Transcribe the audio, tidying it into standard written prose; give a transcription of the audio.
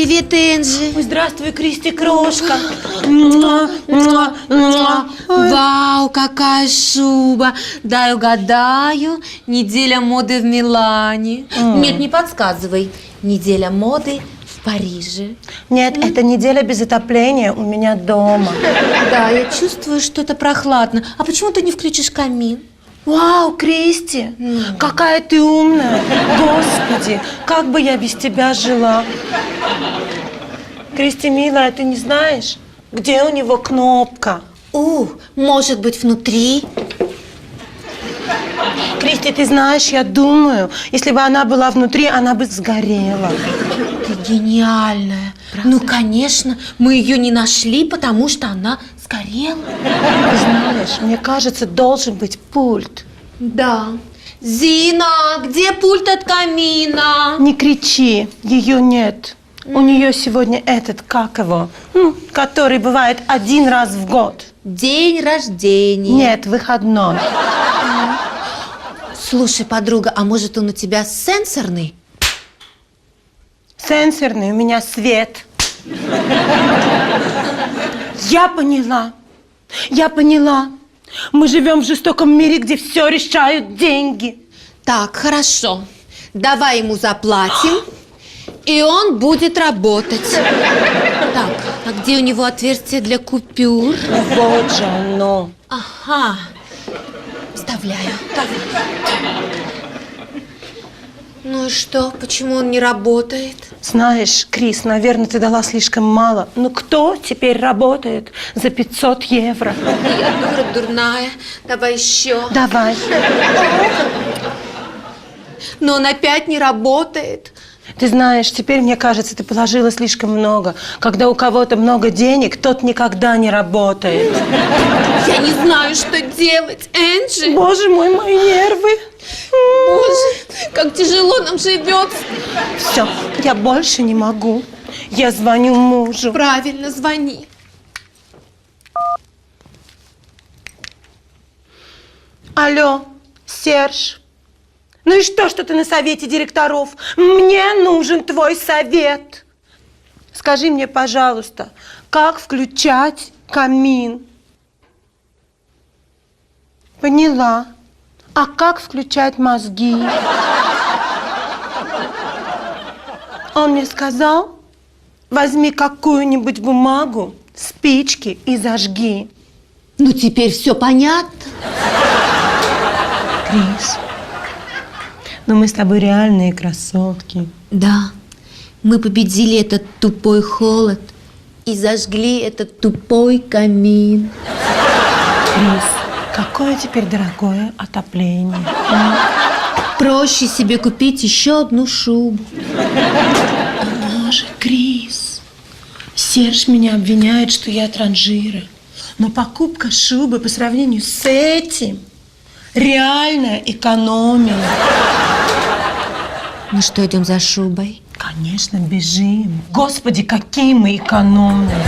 Привет, Энджи. Ой, здравствуй, Кристи, крошка. Вау, какая шуба. Дай угадаю. Неделя моды в Милане. Нет, не подсказывай. Неделя моды в Париже. Нет, это неделя без отопления у меня дома. Да, я чувствую, что это прохладно. А почему ты не включишь камин? Вау, Кристи, какая ты умная. Господи, как бы я без тебя жила. Кристи, милая, ты не знаешь, где у него кнопка? Может быть, внутри? Кристи, ты знаешь, я думаю, если бы она была внутри, она бы сгорела. Ты гениальная. Правда? Ну, конечно, мы ее не нашли, потому что она сгорела. Ты знаешь, мне кажется, должен быть пульт. Да. Зина, где пульт от камина? Не кричи, ее нет. У нее сегодня этот, как его, который бывает один раз в год. День рождения. Нет, выходной. Слушай, подруга, а может он у тебя сенсорный? Сенсорный, у меня свет. Я поняла. Мы живем в жестоком мире, где все решают деньги. Так, хорошо. Давай ему заплатим, и он будет работать. Так, а где у него отверстие для купюр? Вот же оно. Ага. Вставляю. Ну и что? Почему он не работает? Знаешь, Крис, наверное, ты дала слишком мало. Ну кто теперь работает за 500 евро? Я дура дурная. Давай еще. Давай. Но он опять не работает. Ты знаешь, теперь, мне кажется, ты положила слишком много. Когда у кого-то много денег, тот никогда не работает. Я не знаю, что делать, Энджи. Боже мой, мои нервы. Боже, как тяжело нам живется. Все, я больше не могу. Я звоню мужу. Правильно, звони. Алло, Серж. Ну и что ты на совете директоров? Мне нужен твой совет. Скажи мне, пожалуйста, как включать камин? Поняла. А как включать мозги? Он мне сказал, возьми какую-нибудь бумагу, спички и зажги. Ну, теперь все понятно. Крис, но мы с тобой реальные красотки. Да, мы победили этот тупой холод и зажгли этот тупой камин. Крис, какое теперь дорогое отопление. Проще себе купить еще одну шубу. О, боже, Крис, Серж меня обвиняет, что я транжира. Но покупка шубы по сравнению с этим реальная экономия. Ну что, идем за шубой? Конечно, бежим. Господи, какие мы экономные.